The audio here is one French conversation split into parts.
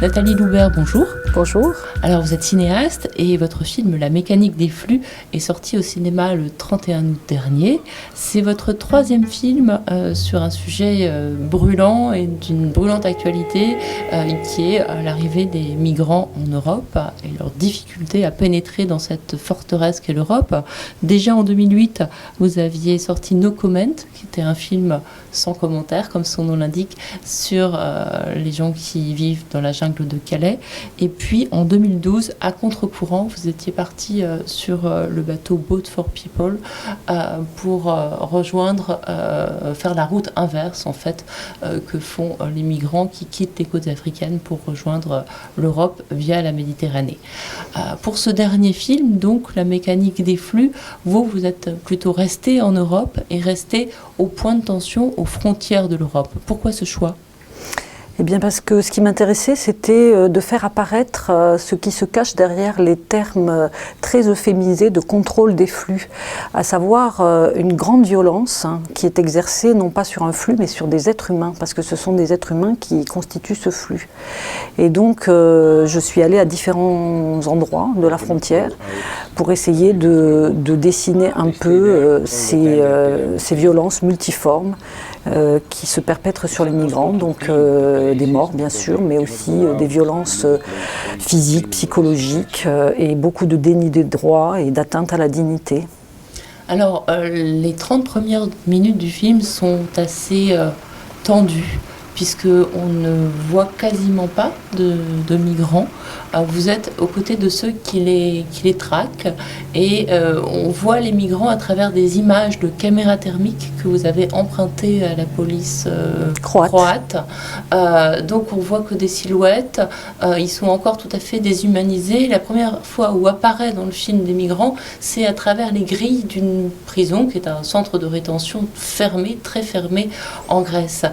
Nathalie Loubert, bonjour. Bonjour. Alors vous êtes cinéaste et votre film La mécanique des flux est sorti au cinéma le 31 août dernier. C'est votre troisième film sur un sujet brûlant et d'une brûlante actualité qui est l'arrivée des migrants en Europe et leur difficulté à pénétrer dans cette forteresse qu'est l'Europe. Déjà en 2008, vous aviez sorti No Comment, qui était un film sans commentaire, comme son nom l'indique, sur les gens qui vivent dans la jungle de Calais. Et puis en 2012, à contre-courant, vous étiez parti sur le bateau Boat for People pour rejoindre, faire la route inverse en fait que font les migrants qui quittent les côtes africaines pour rejoindre l'Europe via la Méditerranée. Pour ce dernier film, donc La mécanique des flux, vous êtes plutôt resté en Europe et resté au point de tension aux frontières de l'Europe. Pourquoi ce choix ? Eh bien parce que ce qui m'intéressait, c'était de faire apparaître ce qui se cache derrière les termes très euphémisés de contrôle des flux, à savoir une grande violence qui est exercée non pas sur un flux mais sur des êtres humains, parce que ce sont des êtres humains qui constituent ce flux. Et donc je suis allée à différents endroits de la frontière pour essayer de dessiner un peu ces violences multiformes qui se perpètrent sur les migrants, donc des morts bien sûr, mais aussi des violences physiques, psychologiques et beaucoup de déni des droits et d'atteinte à la dignité. Alors, les 30 premières minutes du film sont assez tendues, puisqu'on ne voit quasiment pas de migrants. Vous êtes aux côtés de ceux qui les traquent et on voit les migrants à travers des images de caméras thermiques que vous avez empruntées à la police croate. Donc on voit que des silhouettes, ils sont encore tout à fait déshumanisés. La première fois où apparaît dans le film des migrants, c'est à travers les grilles d'une prison qui est un centre de rétention fermé, très fermé en Grèce.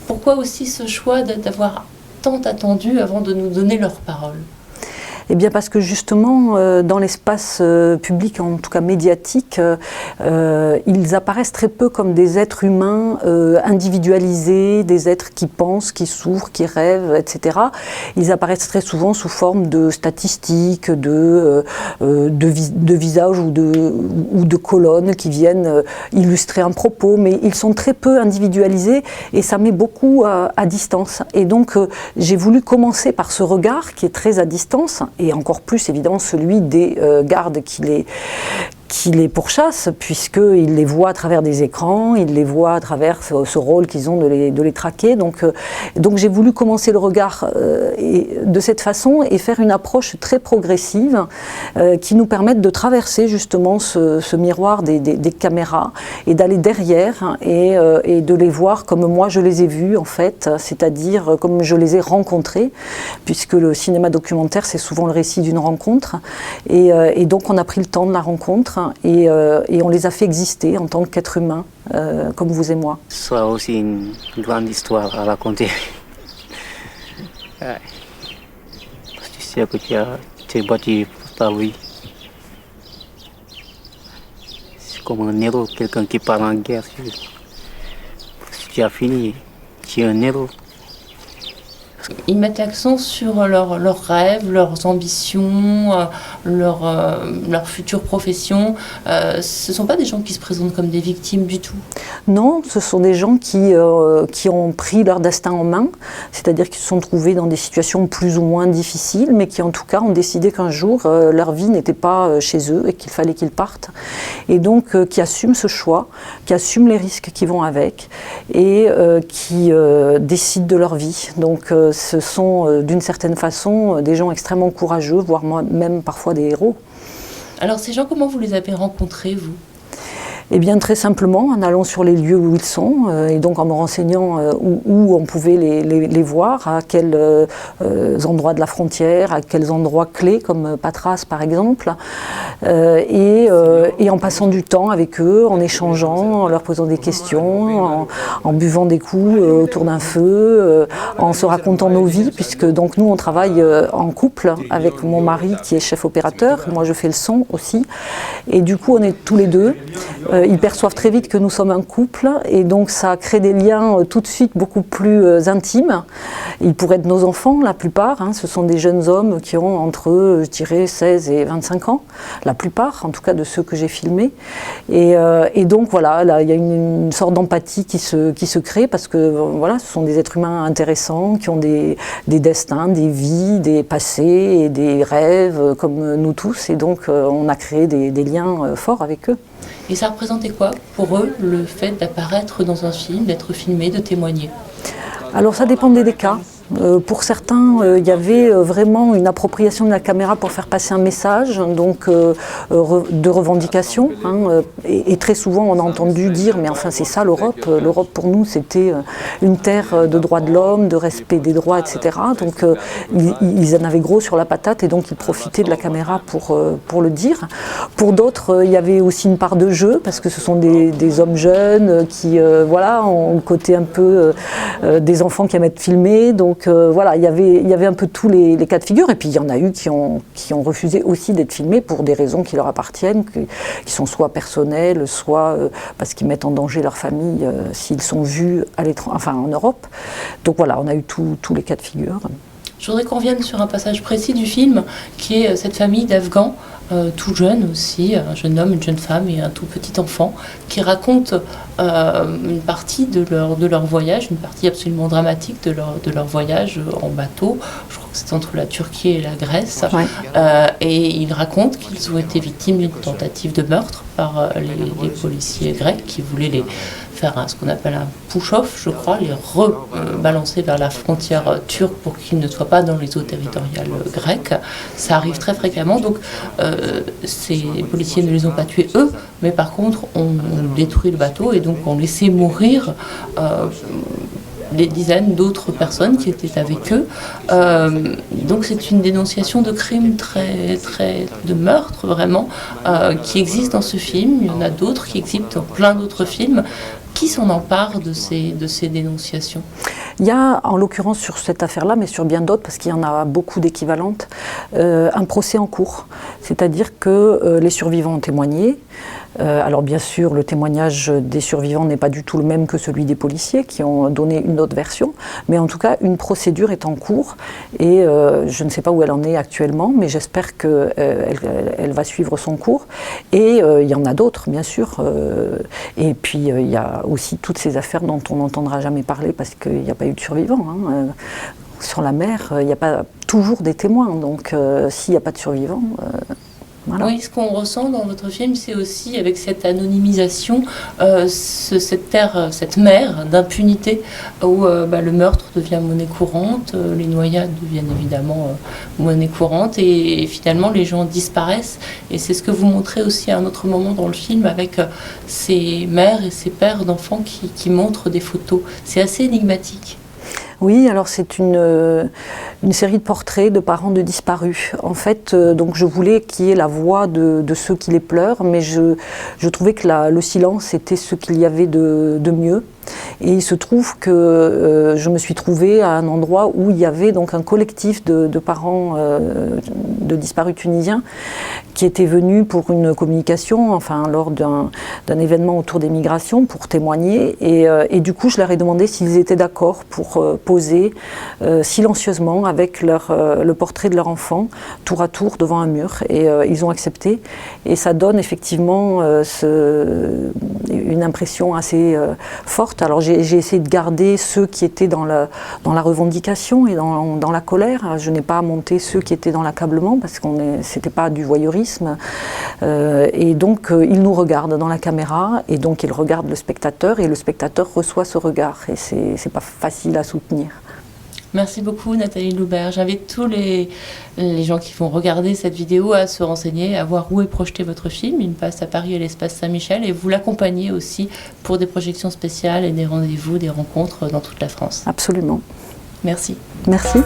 Pourquoi aussi ce choix d'avoir tant attendu avant de nous donner leur parole ? Eh bien parce que justement, dans l'espace public, en tout cas médiatique, ils apparaissent très peu comme des êtres humains individualisés, des êtres qui pensent, qui souffrent, qui rêvent, etc. Ils apparaissent très souvent sous forme de statistiques, de visages ou de colonnes qui viennent illustrer un propos, mais ils sont très peu individualisés et ça met beaucoup à distance. Et donc j'ai voulu commencer par ce regard qui est très à distance, et encore plus évidemment celui des gardes qui les pourchassent, puisqu'ils les voient à travers des écrans, ils les voient à travers ce rôle qu'ils ont de les traquer. Donc j'ai voulu commencer le regard de cette façon et faire une approche très progressive qui nous permette de traverser justement ce miroir des caméras et d'aller derrière et de les voir comme moi je les ai vus en fait, c'est-à-dire comme je les ai rencontrés, puisque le cinéma documentaire c'est souvent le récit d'une rencontre et donc on a pris le temps de la rencontre et on les a fait exister en tant qu'êtres humains, comme vous et moi. C'est aussi une grande histoire à raconter. Parce que tu sais que tu es battu pour ta vie. C'est comme un héros, quelqu'un qui part en guerre. Si tu as fini, tu es un héros. Ils mettent l'accent sur leurs rêves, leurs ambitions, leur future profession. Ce ne sont pas des gens qui se présentent comme des victimes du tout. Non, ce sont des gens qui ont pris leur destin en main, c'est-à-dire qu'ils se sont trouvés dans des situations plus ou moins difficiles, mais qui en tout cas ont décidé qu'un jour leur vie n'était pas chez eux et qu'il fallait qu'ils partent. Et donc qui assument ce choix, qui assument les risques qui vont avec et qui décident de leur vie. Donc ce sont d'une certaine façon des gens extrêmement courageux, voire même parfois des héros. Alors ces gens, comment vous les avez rencontrés, vous ? Eh bien, très simplement, en allant sur les lieux où ils sont, et donc en me renseignant où on pouvait les voir, à quels endroits de la frontière, à quels endroits clés, comme Patras par exemple, et en passant du temps avec eux, en échangeant, en leur posant des questions, en buvant des coups autour d'un feu, en se racontant nos vies, puisque donc nous on travaille en couple avec mon mari qui est chef opérateur, moi je fais le son aussi, et du coup on est tous les deux. Ils perçoivent très vite que nous sommes un couple et donc ça crée des liens tout de suite beaucoup plus intimes. Ils pourraient être nos enfants, la plupart. Ce sont des jeunes hommes qui ont entre, je dirais, 16 et 25 ans. La plupart, en tout cas de ceux que j'ai filmés. Et donc voilà, là, il y a une sorte d'empathie qui se crée parce que voilà, ce sont des êtres humains intéressants qui ont des destins, des vies, des passés et des rêves comme nous tous. Et donc on a créé des liens forts avec eux. Et ça représentait quoi pour eux, le fait d'apparaître dans un film, d'être filmé, de témoigner? Alors ça dépendait des cas. Pour certains, il y avait vraiment une appropriation de la caméra pour faire passer un message, donc de revendication. Et très souvent, on a entendu dire, mais enfin c'est ça l'Europe. L'Europe pour nous, c'était une terre de droits de l'homme, de respect des droits, etc. Donc ils en avaient gros sur la patate et donc ils profitaient de la caméra pour le dire. Pour d'autres, il y avait aussi une part de jeu, parce que ce sont des hommes jeunes qui voilà, ont le côté un peu des enfants qui aiment être filmés. Donc voilà, il y avait un peu tous les cas de figure, et puis il y en a eu qui ont refusé aussi d'être filmés pour des raisons qui leur appartiennent, qui sont soit personnelles, soit parce qu'ils mettent en danger leur famille s'ils sont vus à en Europe. Donc voilà, on a eu tous les cas de figure. Je voudrais qu'on revienne sur un passage précis du film, qui est cette famille d'Afghans, tout jeunes aussi, un jeune homme, une jeune femme et un tout petit enfant, qui racontent une partie de leur voyage, une partie absolument dramatique de leur voyage en bateau. Je crois que c'est entre la Turquie et la Grèce. Ouais. Et ils racontent qu'ils ont été victimes d'une tentative de meurtre par les policiers grecs qui voulaient les faire ce qu'on appelle un push-off, je crois, les rebalancer vers la frontière turque pour qu'ils ne soient pas dans les eaux territoriales grecques. Ça arrive très fréquemment, donc ces policiers ne les ont pas tués eux, mais par contre on détruit le bateau et donc on laissait mourir des dizaines d'autres personnes qui étaient avec eux. Donc c'est une dénonciation de crimes de meurtre vraiment, qui existe dans ce film. Il y en a d'autres qui existent dans plein d'autres films. Qui s'en empare de ces dénonciations? Il y a, en l'occurrence sur cette affaire-là, mais sur bien d'autres, parce qu'il y en a beaucoup d'équivalentes, un procès en cours. C'est-à-dire que les survivants ont témoigné. Alors bien sûr, le témoignage des survivants n'est pas du tout le même que celui des policiers qui ont donné une autre version, mais en tout cas, une procédure est en cours et je ne sais pas où elle en est actuellement, mais j'espère qu'elle va suivre son cours. Et il y en a d'autres, bien sûr. Et puis, il y a aussi toutes ces affaires dont on n'entendra jamais parler parce qu'il n'y a pas eu de survivants. Sur la mer, il n'y a pas toujours des témoins, donc s'il n'y a pas de survivants... Voilà. Oui, ce qu'on ressent dans votre film, c'est aussi avec cette anonymisation, cette mer d'impunité où le meurtre devient monnaie courante, les noyades deviennent évidemment monnaie courante et finalement les gens disparaissent. Et c'est ce que vous montrez aussi à un autre moment dans le film avec ces mères et ces pères d'enfants qui montrent des photos. C'est assez énigmatique. Oui, alors c'est une série de portraits de parents de disparus. En fait, donc je voulais qu'il y ait la voix de ceux qui les pleurent, mais je trouvais que le silence était ce qu'il y avait de mieux. Et il se trouve que je me suis trouvée à un endroit où il y avait donc un collectif de parents de disparus tunisiens qui étaient venus pour une communication, enfin lors d'un événement autour des migrations pour témoigner. Et du coup, je leur ai demandé s'ils étaient d'accord pour poser silencieusement avec le portrait de leur enfant, tour à tour devant un mur. Et ils ont accepté. Et ça donne effectivement une impression assez forte. Alors j'ai essayé de garder ceux qui étaient dans la revendication et dans la colère. Je n'ai pas monté ceux qui étaient dans l'accablement parce que c'était pas du voyeurisme. Et donc ils nous regardent dans la caméra et donc ils regardent le spectateur et le spectateur reçoit ce regard. Et c'est pas facile à soutenir. Merci beaucoup Nathalie Loubert. J'invite tous les gens qui vont regarder cette vidéo à se renseigner, à voir où est projeté votre film. Il passe à Paris à l'Espace Saint-Michel et vous l'accompagnez aussi pour des projections spéciales et des rendez-vous, des rencontres dans toute la France. Absolument. Merci. Merci.